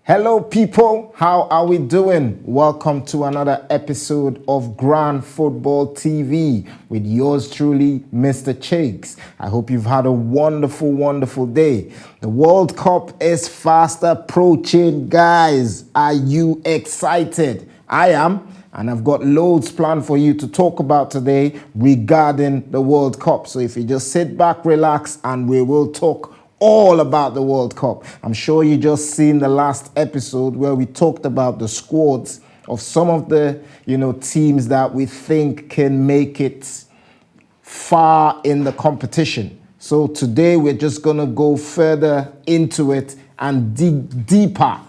Hello, people. How are we doing? Welcome to another episode of Grand Football TV with yours truly, Mr. Chakes. I hope you've had a wonderful, wonderful day. The World Cup is fast approaching, guys. Are you excited? I am. And I've got loads planned for you to talk about today regarding the World Cup. So if you just sit back, relax, and we will talk all about the World Cup. I'm sure you just seen the last episode where we talked about the squads of some of the, teams that we think can make it far in the competition. So today we're just going to go further into it and dig deeper,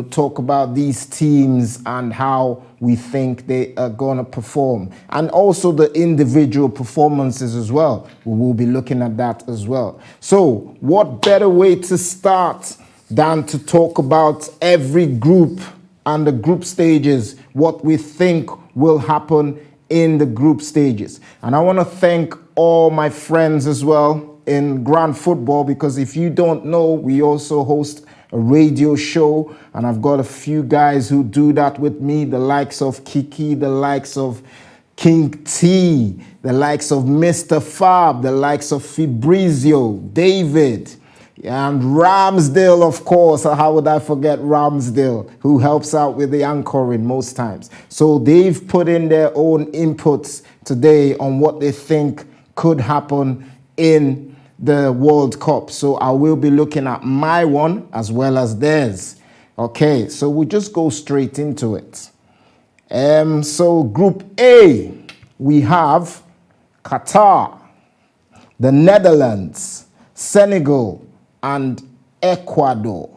talk about these teams and how we think they are going to perform. And also the individual performances as well. We will be looking at that as well. So what better way to start than to talk about every group and the group stages, what we think will happen in the group stages. And I want to thank all my friends as well in Grand Football, because if you don't know, we also host a radio show, and I've got a few guys who do that with me, the likes of Kiki, the likes of King T, the likes of Mr. Fab, the likes of Fabrizio, David, and Ramsdale, of course. How would I forget Ramsdale, who helps out with the anchoring most times. So they've put in their own inputs today on what they think could happen in the World Cup. So I will be looking at my one as well as theirs. Okay, so we'll just go straight into it. So Group A, we have Qatar, the Netherlands, Senegal, and Ecuador.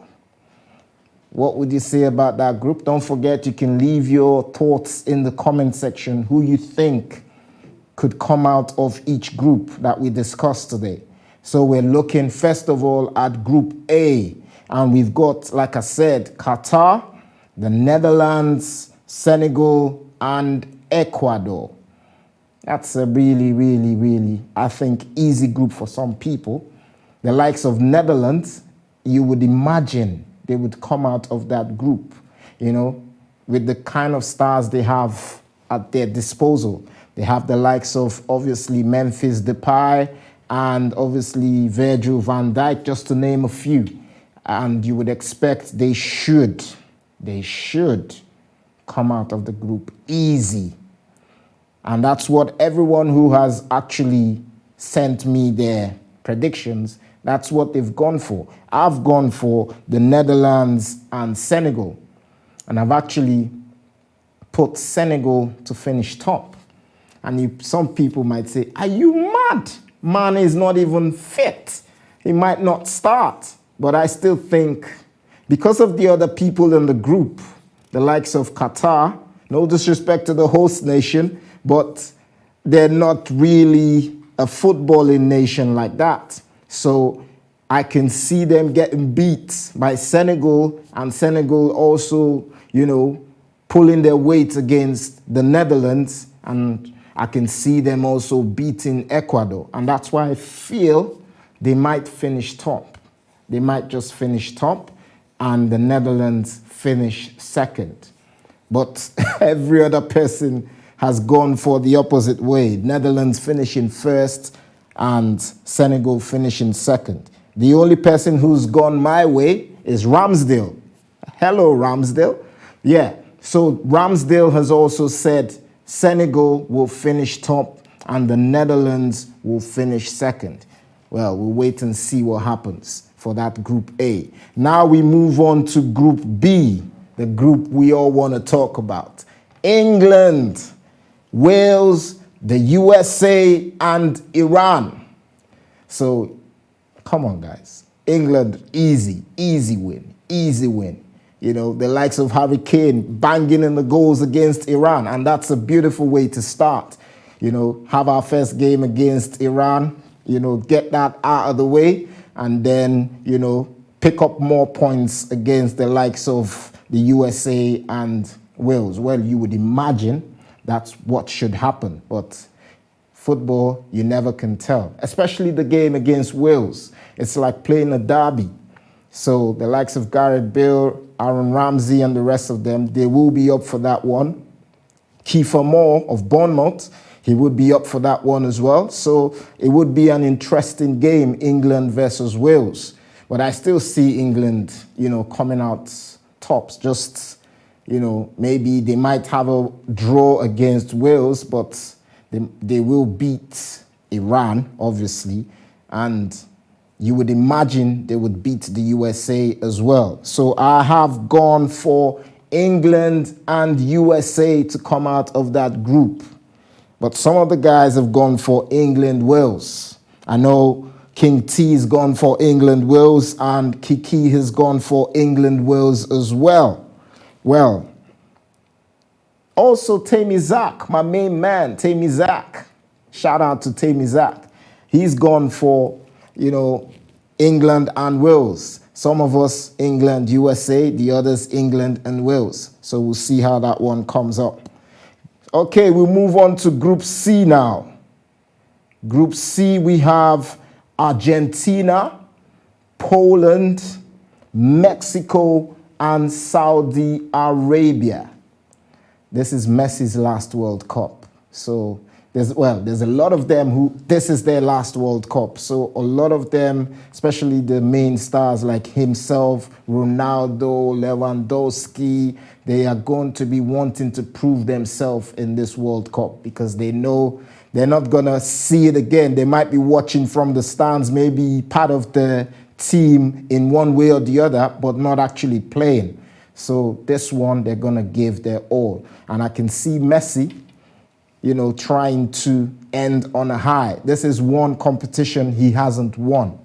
What would you say about that group? Don't forget, you can leave your thoughts in the comment section, who you think could come out of each group that we discussed today. So we're looking, first of all, at Group A. And we've got, like I said, Qatar, the Netherlands, Senegal, and Ecuador. That's a really, I think, easy group for some people. The likes of Netherlands, you would imagine they would come out of that group, with the kind of stars they have at their disposal. They have the likes of, obviously, Memphis Depay, and obviously Virgil van Dijk, just to name a few. And you would expect they should come out of the group easy. And that's what everyone who has actually sent me their predictions, that's what they've gone for. I've gone for the Netherlands and Senegal. And I've actually put Senegal to finish top. And some people might say, are you mad? Man is not even fit. He might not start. But I still think, because of the other people in the group, the likes of Qatar, no disrespect to the host nation, but they're not really a footballing nation like that. So I can see them getting beat by Senegal, and Senegal also, pulling their weight against the Netherlands, and I can see them also beating Ecuador. And that's why I feel they might finish top. They might just finish top and the Netherlands finish second. But every other person has gone for the opposite way. Netherlands finishing first and Senegal finishing second. The only person who's gone my way is Ramsdale. Hello, Ramsdale. Yeah, so Ramsdale has also said Senegal will finish top and the Netherlands will finish second. Well, we'll wait and see what happens for that Group A. Now we move on to Group B, the group we all want to talk about. England, Wales, the USA, and Iran. So, come on, guys. England, easy win. The likes of Harry Kane banging in the goals against Iran. And that's a beautiful way to start. Have our first game against Iran, get that out of the way. And then, pick up more points against the likes of the USA and Wales. Well, you would imagine that's what should happen. But football, you never can tell. Especially the game against Wales. It's like playing a derby. So the likes of Gareth Bale Aaron Ramsey and the rest of them, they will be up for that one. Kiefer Moore of Bournemouth, he would be up for that one as well. So it would be an interesting game, England versus Wales. But I still see England, coming out tops. Just, maybe they might have a draw against Wales, but they will beat Iran, obviously. And you would imagine they would beat the USA as well. So I have gone for England and USA to come out of that group. But some of the guys have gone for England, Wales. I know King T has gone for England, Wales, and Kiki has gone for England, Wales as well. Well, also Tammy Zach, my main man, Tammy Zach. Shout out to Tammy Zach. He's gone for, England and Wales. Some of us, England, USA, the others, England and Wales. So we'll see how that one comes up. Okay, we'll move on to Group C now. Group C, we have Argentina, Poland, Mexico, and Saudi Arabia. This is Messi's last World Cup. So there's a lot of them who, this is their last World Cup. So a lot of them, especially the main stars like himself, Ronaldo, Lewandowski, they are going to be wanting to prove themselves in this World Cup because they know they're not going to see it again. They might be watching from the stands, maybe part of the team in one way or the other, but not actually playing. So this one, they're going to give their all. And I can see Messi, trying to end on a high. This is one competition he hasn't won.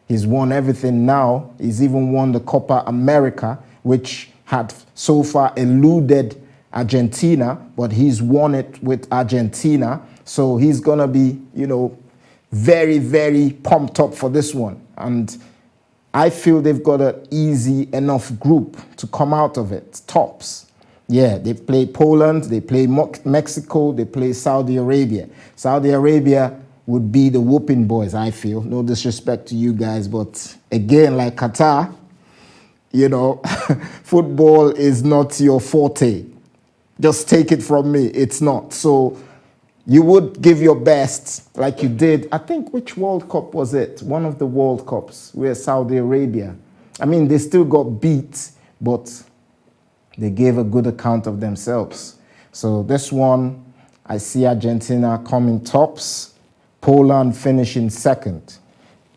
He's won everything now. He's even won the Copa America, which had so far eluded Argentina, but he's won it with Argentina. So he's going to be, very, very pumped up for this one. And I feel they've got an easy enough group to come out of it, tops. Yeah, they play Poland, they play Mexico, they play Saudi Arabia. Saudi Arabia would be the whooping boys, I feel. No disrespect to you guys, but again, like Qatar, football is not your forte. Just take it from me, it's not. So you would give your best like you did. I think, which World Cup was it? One of the World Cups where Saudi Arabia, they still got beat, but they gave a good account of themselves. So this one, I see Argentina coming tops, Poland finishing second.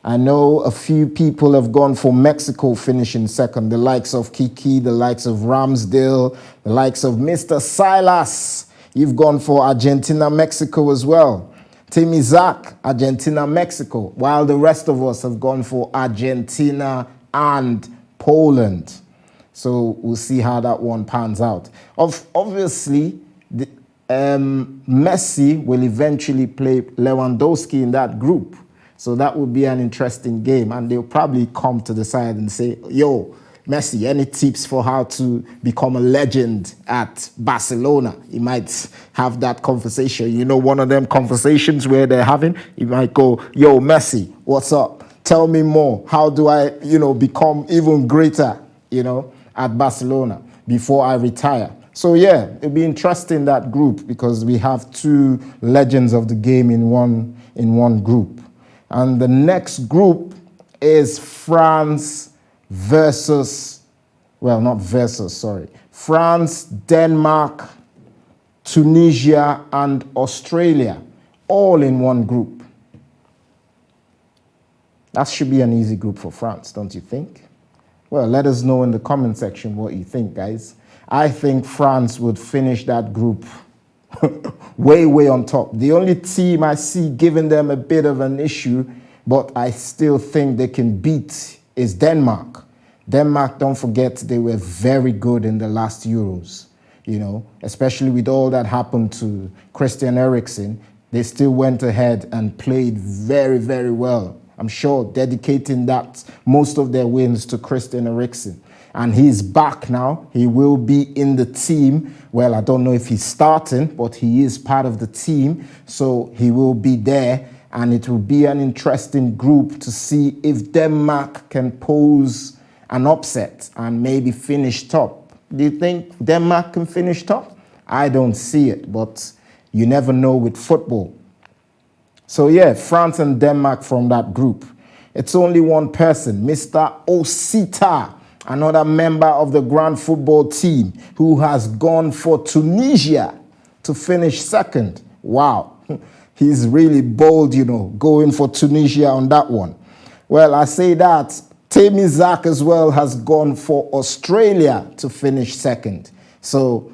I know a few people have gone for Mexico finishing second, the likes of Kiki, the likes of Ramsdale, the likes of Mr. Silas. You've gone for Argentina, Mexico as well. Timmy Zach, Argentina, Mexico, while the rest of us have gone for Argentina and Poland. So we'll see how that one pans out. Obviously, Messi will eventually play Lewandowski in that group. So that would be an interesting game. And they'll probably come to the side and say, yo, Messi, any tips for how to become a legend at Barcelona? He might have that conversation. One of them conversations where they're having, he might go, yo, Messi, what's up? Tell me more. How do I, become even greater, at Barcelona before I retire? So yeah, it'll be interesting, that group, because we have two legends of the game in one group. And the next group is France, Denmark, Tunisia, and Australia, all in one group. That should be an easy group for France, don't you think? Well, let us know in the comment section what you think, guys. I think France would finish that group way, way on top. The only team I see giving them a bit of an issue, but I still think they can beat, is Denmark. Denmark, don't forget, they were very good in the last Euros, especially with all that happened to Christian Eriksen. They still went ahead and played very, very well. I'm sure dedicating that most of their wins to Christian Eriksen. And he's back now. He will be in the team. Well, I don't know if he's starting, but he is part of the team. So he will be there. And it will be an interesting group to see if Denmark can pose an upset and maybe finish top. Do you think Denmark can finish top? I don't see it, but you never know with football. So yeah, France and Denmark from that group. It's only one person, Mr. Osita, another member of the grand football team who has gone for Tunisia to finish second. Wow, he's really bold, going for Tunisia on that one. Well, I say that Tammy Zak as well has gone for Australia to finish second. So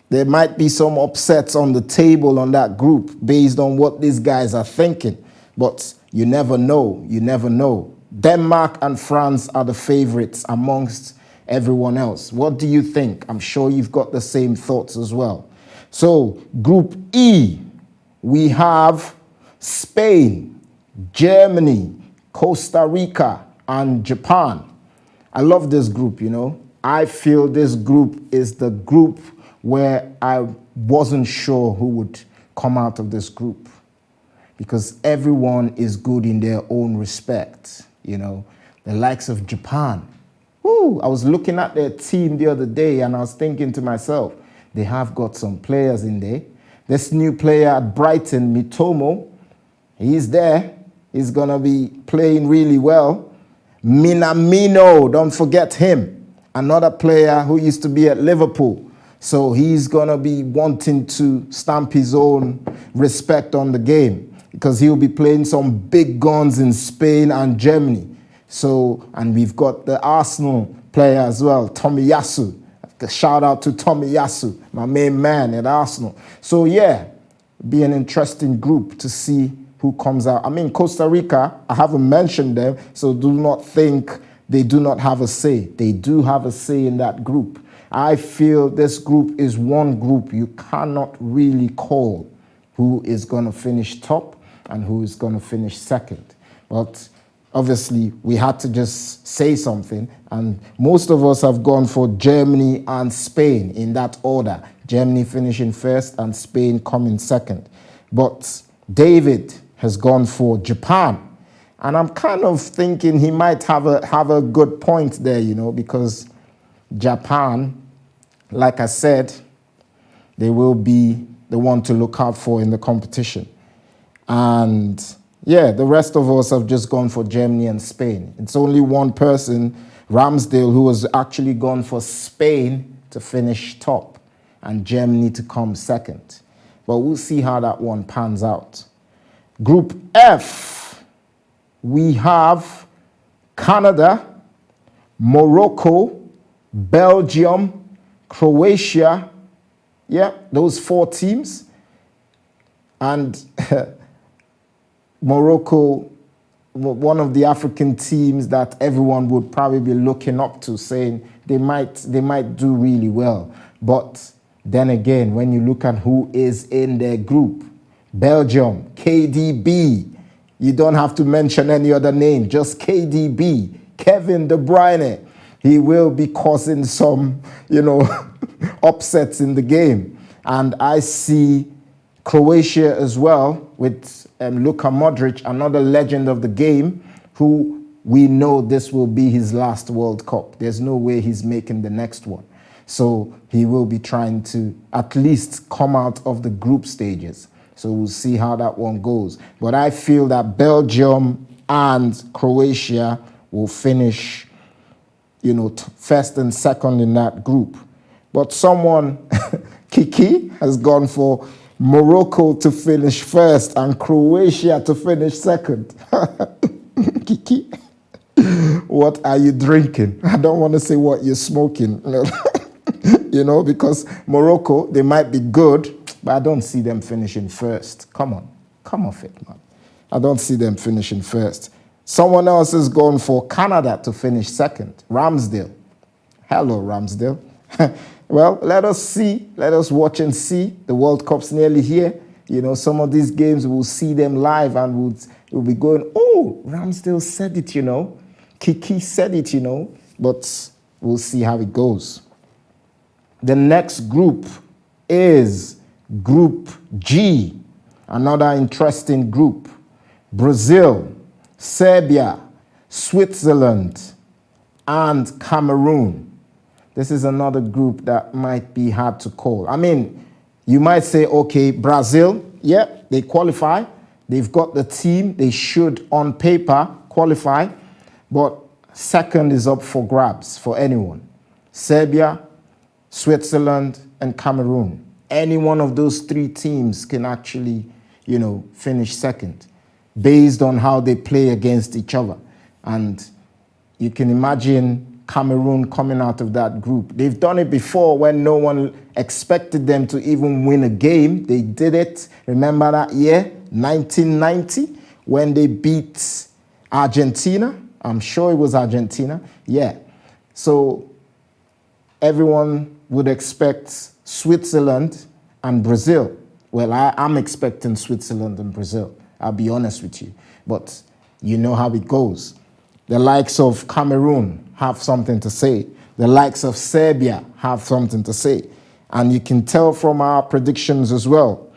there might be some upsets on the table on that group based on what these guys are thinking. But you never know. You never know. Denmark and France are the favorites amongst everyone else. What do you think? I'm sure you've got the same thoughts as well. So Group E, we have Spain, Germany, Costa Rica, and Japan. I love this group, I feel this group is the group where I wasn't sure who would come out of this group because everyone is good in their own respect, the likes of Japan. I was looking at their team the other day and I was thinking to myself, they have got some players in there. This new player at Brighton, Mitomo, he's there. He's going to be playing really well. Minamino, don't forget him. Another player who used to be at Liverpool. So he's going to be wanting to stamp his own respect on the game because he'll be playing some big guns in Spain and Germany. So, and we've got the Arsenal player as well, Tomiyasu. Shout out to Tomiyasu, my main man at Arsenal. So yeah, be an interesting group to see who comes out. I mean, Costa Rica, I haven't mentioned them, so do not think they do not have a say. They do have a say in that group. I feel this group is one group you cannot really call who is going to finish top and who is going to finish second. But obviously, we had to just say something, and most of us have gone for Germany and Spain in that order. Germany finishing first and Spain coming second. But David has gone for Japan, and I'm kind of thinking he might have a good point there, because Japan, like I said, they will be the one to look out for in the competition. And yeah, the rest of us have just gone for Germany and Spain. It's only one person, Ramsdale, who has actually gone for Spain to finish top and Germany to come second. But we'll see how that one pans out. Group F, we have Canada, Morocco, Belgium, Croatia. Yeah, those 4 teams. And Morocco, one of the African teams that everyone would probably be looking up to, saying they might do really well. But then again, when you look at who is in their group, Belgium, KDB, you don't have to mention any other name, just KDB, Kevin De Bruyne. He will be causing some, upsets in the game. And I see Croatia as well with Luka Modric, another legend of the game, who we know this will be his last World Cup. There's no way he's making the next one. So he will be trying to at least come out of the group stages. So we'll see how that one goes. But I feel that Belgium and Croatia will finish, first and second in that group. But someone, Kiki, has gone for Morocco to finish first and Croatia to finish second. Kiki, what are you drinking? I don't want to say what you're smoking, because Morocco, they might be good, but I don't see them finishing first. Come on, come off it, man. I don't see them finishing first. Someone else has gone for Canada to finish second, Ramsdale. Hello, Ramsdale. Well, let us see. Let us watch and see. The World Cup's nearly here. Some of these games, we'll see them live and we'll be going, oh, Ramsdale said it, Kiki said it, But we'll see how it goes. The next group is Group G, another interesting group. Brazil, Serbia, Switzerland, and Cameroon. This is another group that might be hard to call. I mean, you might say, okay, Brazil, yeah, they qualify. They've got the team. They should, on paper, qualify. But second is up for grabs for anyone. Serbia, Switzerland, and Cameroon. Any one of those three teams can actually, finish second based on how they play against each other. And you can imagine Cameroon coming out of that group. They've done it before when no one expected them to even win a game. They did it. Remember that year, 1990, when they beat Argentina? I'm sure it was Argentina. Yeah. So everyone would expect Switzerland and Brazil. Well, I'm expecting Switzerland and Brazil. I'll be honest with you. But you know how it goes. The likes of Cameroon have something to say. The likes of Serbia have something to say. And you can tell from our predictions as well.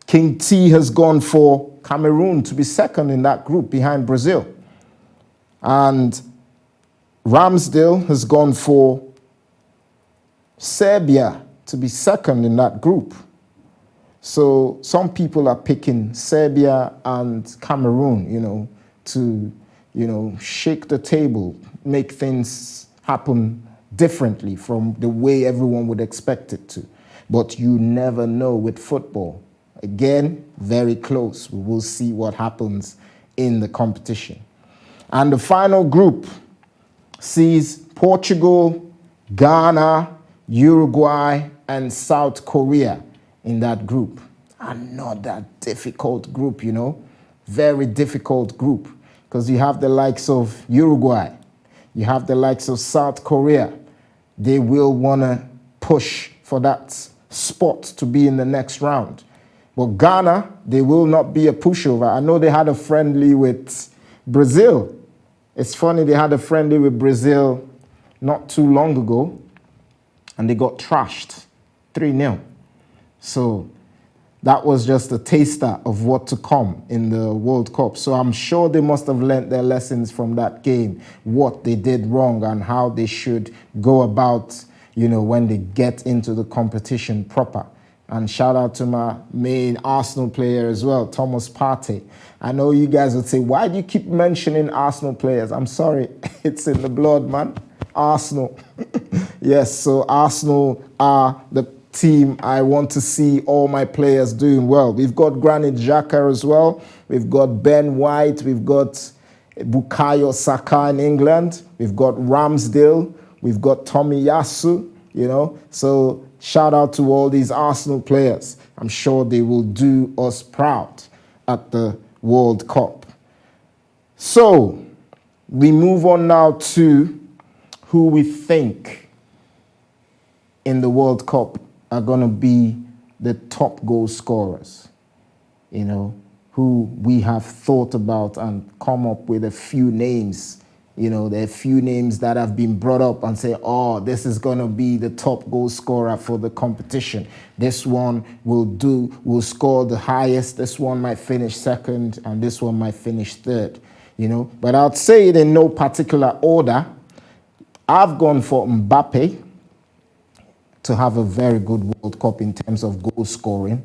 King T has gone for Cameroon to be second in that group behind Brazil. And Ramsdale has gone for Serbia to be second in that group. So some people are picking Serbia and Cameroon, to, shake the table, make things happen differently from the way everyone would expect it to. But you never know with football. Again, very close. We will see what happens in the competition. And the final group sees Portugal, Ghana, Uruguay, and South Korea in that group. Another difficult group, very difficult group, because you have the likes of Uruguay, you have the likes of South Korea. They will want to push for that spot to be in the next round. But Ghana, they will not be a pushover. I know they had a friendly with Brazil. It's funny, they had a friendly with Brazil not too long ago, and they got trashed 3-0. So that was just a taster of what to come in the World Cup. So I'm sure they must have learned their lessons from that game, what they did wrong and how they should go about, when they get into the competition proper. And shout out to my main Arsenal player as well, Thomas Partey. I know you guys would say, why do you keep mentioning Arsenal players? I'm sorry, it's in the blood, man. Arsenal. Yes, so Arsenal are the team I want to see all my players doing well. We've got Granit Xhaka as well. We've got Ben White. We've got Bukayo Saka in England. We've got Ramsdale. We've got Tomiyasu, So shout out to all these Arsenal players. I'm sure they will do us proud at the World Cup. So we move on now to who we think in the World Cup are going to be the top goal scorers, who we have thought about and come up with a few names. There are a few names that have been brought up and say, oh, this is going to be the top goal scorer for the competition. This one will score the highest. This one might finish second, and this one might finish third, But I'd say it in no particular order. I've gone for Mbappe to have a very good World Cup in terms of goal scoring.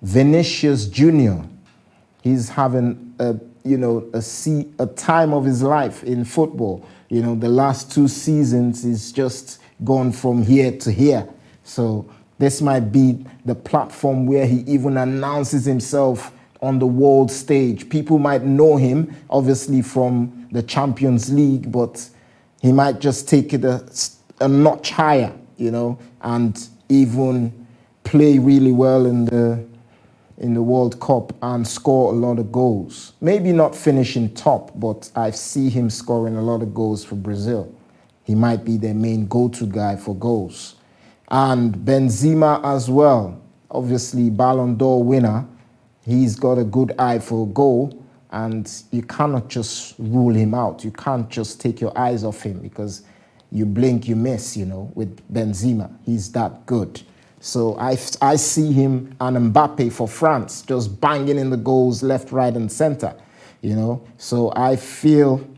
Vinicius Junior, he's having a time of his life in football. The last 2 seasons he's just gone from here to here. So this might be the platform where he even announces himself on the world stage. People might know him, obviously, from the Champions League, but he might just take it a notch higher, and even play really well in the World Cup and score a lot of goals. Maybe not finishing top, but I see him scoring a lot of goals for Brazil. He might be their main go-to guy for goals. And Benzema as well, obviously Ballon d'Or winner. He's got a good eye for a goal, and you cannot just rule him out. You can't just take your eyes off him, because you blink, you miss, with Benzema. He's that good. So I see him and Mbappe for France just banging in the goals left, right, and center, So I feel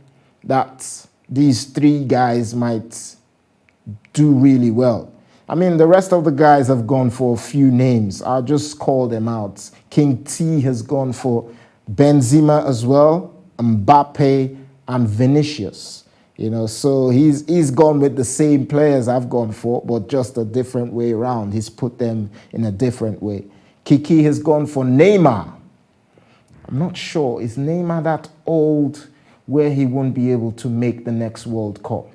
that these three guys might do really well. I mean, the rest of the guys have gone for a few names. I'll just call them out. King T has gone for Benzema as well, Mbappe, and Vinicius. You know, so he's gone with the same players I've gone for, but just a different way around. He's put them in a different way. Kiki has gone for Neymar. I'm not sure. Is Neymar that old where he won't be able to make the next World Cup?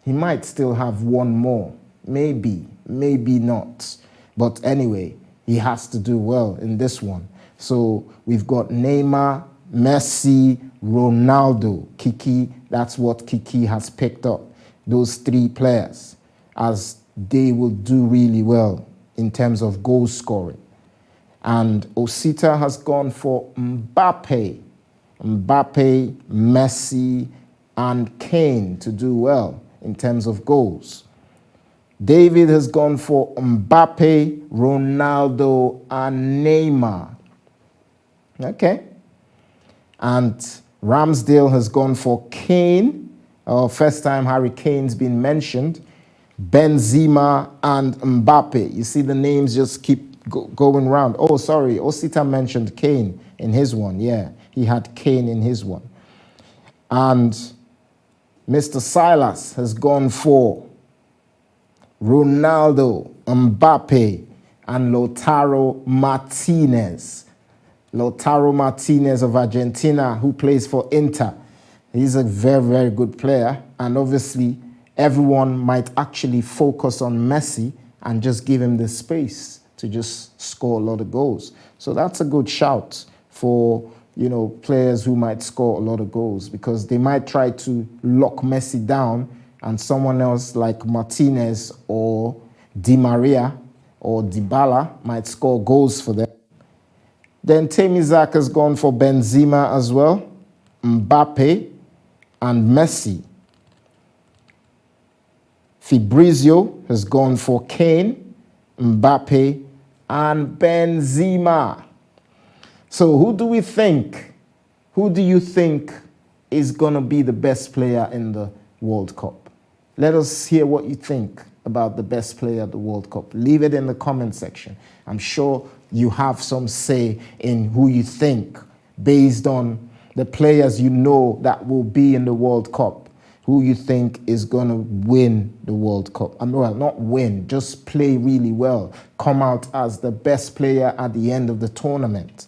He might still have one more. Maybe, maybe not. But anyway, he has to do well in this one. So we've got Neymar, Messi, Ronaldo, Kiki. That's what Kiki has picked up. Those three players, as they will do really well in terms of goal scoring. And Osita has gone for Mbappe. Mbappe, Messi, and Kane to do well in terms of goals. David has gone for Mbappe, Ronaldo, and Neymar. Okay. And Ramsdale has gone for Kane. First time Harry Kane's been mentioned. Benzema and Mbappe. You see the names just keep going round. Oh, sorry. Osita mentioned Kane in his one. Yeah, he had Kane in his one. And Mr. Silas has gone for Ronaldo, Mbappe, and Lautaro Martinez. Lautaro Martinez of Argentina, who plays for Inter. He's a very, very good player. And obviously, everyone might actually focus on Messi and just give him the space to just score a lot of goals. So that's a good shout for, you know, players who might score a lot of goals, because they might try to lock Messi down and someone else like Martinez or Di Maria or Dybala might score goals for them. Then Temizak has gone for Benzema as well, Mbappe, and Messi. Fabrizio has gone for Kane, Mbappe, and Benzema. So who do we think? Who do you think is going to be the best player in the World Cup? Let us hear what you think about the best player at the World Cup. Leave it in the comment section. I'm sure you have some say in who you think based on the players you know that will be in the World Cup. Who you think is going to win the World Cup. Well, not win, just play really well. Come out as the best player at the end of the tournament.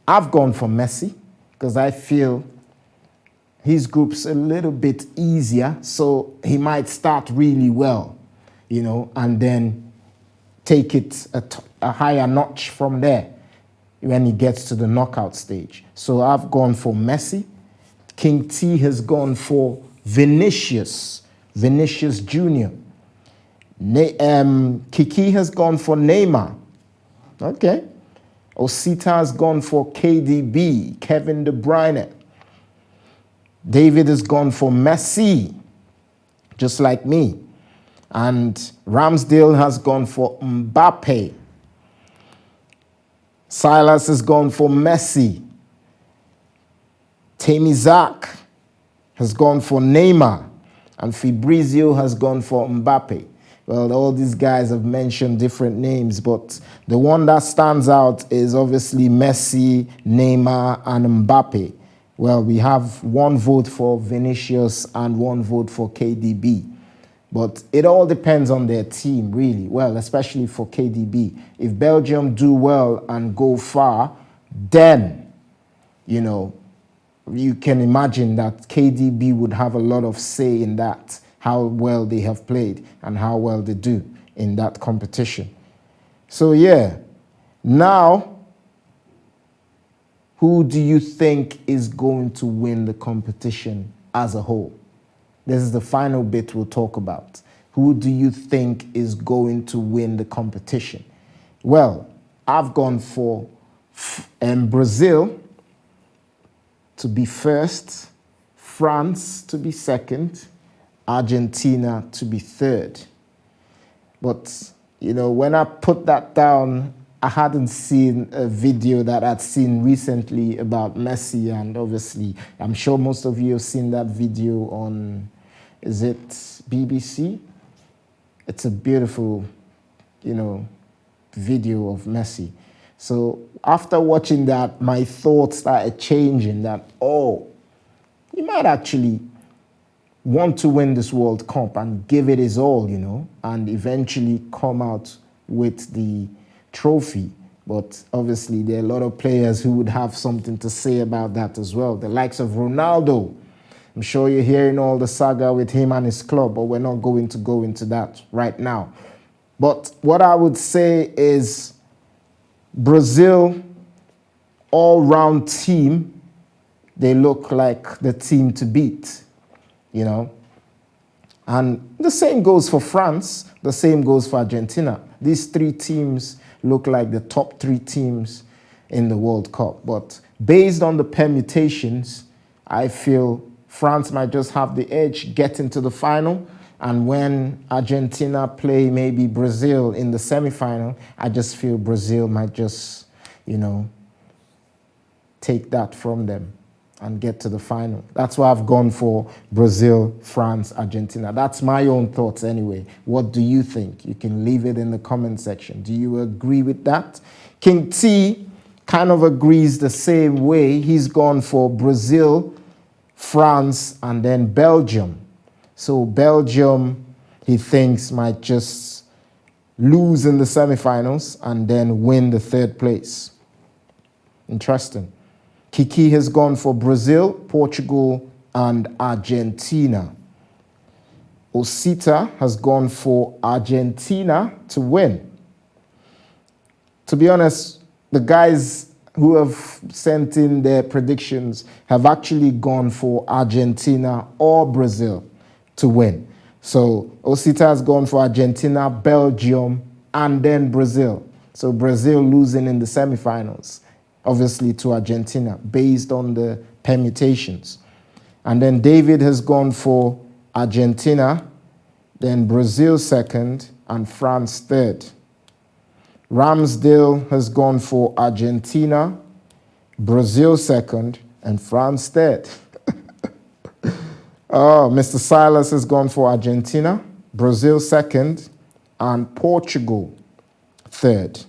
I've gone for Messi because I feel his group's a little bit easier, so he might start really well, you know, and then take it a higher notch from there when he gets to the knockout stage. So I've gone for Messi. King T has gone for Vinicius Jr. Kiki has gone for Neymar. Okay. Osita has gone for KDB, Kevin De Bruyne. David has gone for Messi, just like me. And Ramsdale has gone for Mbappe. Silas has gone for Messi. Temizak has gone for Neymar, and Fabrizio has gone for Mbappe. Well, all these guys have mentioned different names, but the one that stands out is obviously Messi, Neymar, and Mbappe. Well, we have one vote for Vinicius and one vote for KDB. But it all depends on their team, really. Well, especially for KDB. If Belgium do well and go far, then, you know, you can imagine that KDB would have a lot of say in that, how well they have played and how well they do in that competition. So, yeah, now, who do you think is going to win the competition as a whole? This is the final bit we'll talk about. Who do you think is going to win the competition? Well, I've gone for Brazil to be first, France to be second, Argentina to be third. But, you know, when I put that down I hadn't seen a video that I'd seen recently about Messi, and obviously, I'm sure most of you have seen that video on, is it BBC? It's a beautiful, video of Messi. So after watching that, my thoughts started changing that, oh, he might actually want to win this World Cup and give it his all, and eventually come out with the trophy. But obviously, there are a lot of players who would have something to say about that as well. The likes of Ronaldo. I'm sure you're hearing all the saga with him and his club, but we're not going to go into that right now. But what I would say is Brazil, all-round team, they look like the team to beat, And the same goes for France. The same goes for Argentina. These three teams look like the top three teams in the World Cup. But based on the permutations, I feel France might just have the edge, get into the final. And when Argentina play maybe Brazil in the semifinal, I just feel Brazil might just, take that from them and get to the final. That's why I've gone for Brazil, France, Argentina. That's my own thoughts anyway. What do you think? You can leave it in the comment section. Do you agree with that? King T kind of agrees the same way. He's gone for Brazil, France, and then Belgium. So Belgium, he thinks, might just lose in the semifinals and then win the third place. Interesting. Kiki has gone for Brazil, Portugal, and Argentina. Osita has gone for Argentina to win. To be honest, the guys who have sent in their predictions have actually gone for Argentina or Brazil to win. So Osita has gone for Argentina, Belgium, and then Brazil. So Brazil losing in the semifinals, obviously to Argentina, based on the permutations. And then David has gone for Argentina, then Brazil second, and France third. Ramsdale has gone for Argentina, Brazil second, and France third. Oh, Mr. Silas has gone for Argentina, Brazil second, and Portugal third.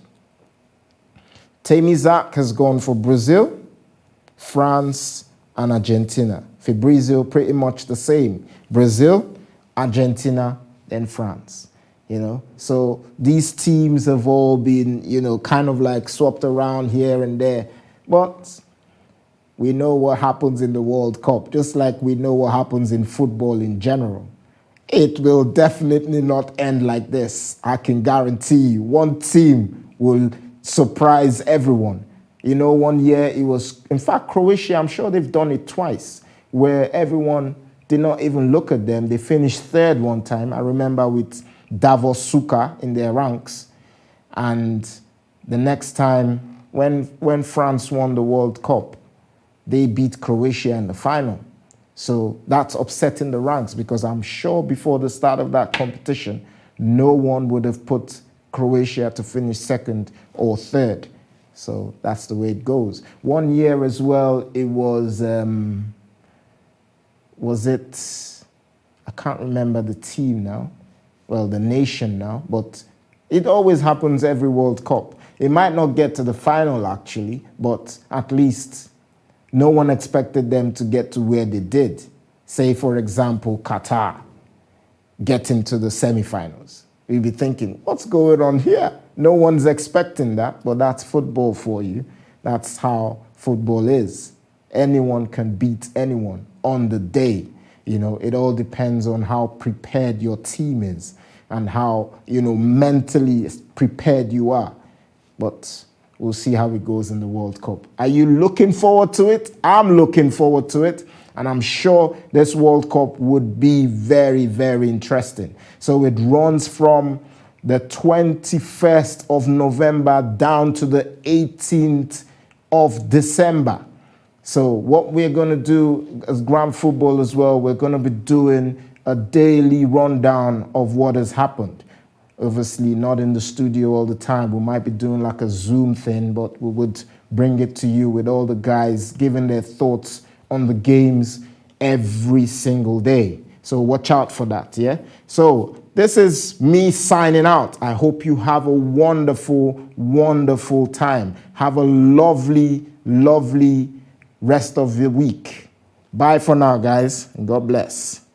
Temizak has gone for Brazil, France, and Argentina. Fabrizio, pretty much the same. Brazil, Argentina, then France. So these teams have all been, kind of like swapped around here and there. But we know what happens in the World Cup, just like we know what happens in football in general. It will definitely not end like this. I can guarantee you. One team will surprise everyone. 1 year it was, in fact, Croatia, I'm sure they've done it twice, where everyone did not even look at them. They finished third one time. I remember with Davos Suka in their ranks. And the next time, when France won the World Cup, they beat Croatia in the final. So that's upsetting the ranks, because I'm sure before the start of that competition, no one would have put Croatia to finish second or third. So that's the way it goes. 1 year as well, it was it, I can't remember the team now, well, the nation now, but it always happens every World Cup. It might not get to the final actually, but at least no one expected them to get to where they did. Say, for example, Qatar getting to the semifinals. We'd be thinking, what's going on here? No one's expecting that, but that's football for you. That's how football is. Anyone can beat anyone on the day. It all depends on how prepared your team is and how, mentally prepared you are. But we'll see how it goes in the World Cup. Are you looking forward to it? I'm looking forward to it. And I'm sure this World Cup would be very, very interesting. So it runs from the 21st of November down to the 18th of December. So what we're going to do as Grand Football as well, we're going to be doing a daily rundown of what has happened. obviously not in the studio all the time. We might be doing like a Zoom thing, but we would bring it to you with all the guys giving their thoughts on the games every single day. So watch out for that, yeah? So this is me signing out. I hope you have a wonderful, wonderful time. Have a lovely, lovely rest of the week. Bye for now, guys, and God bless.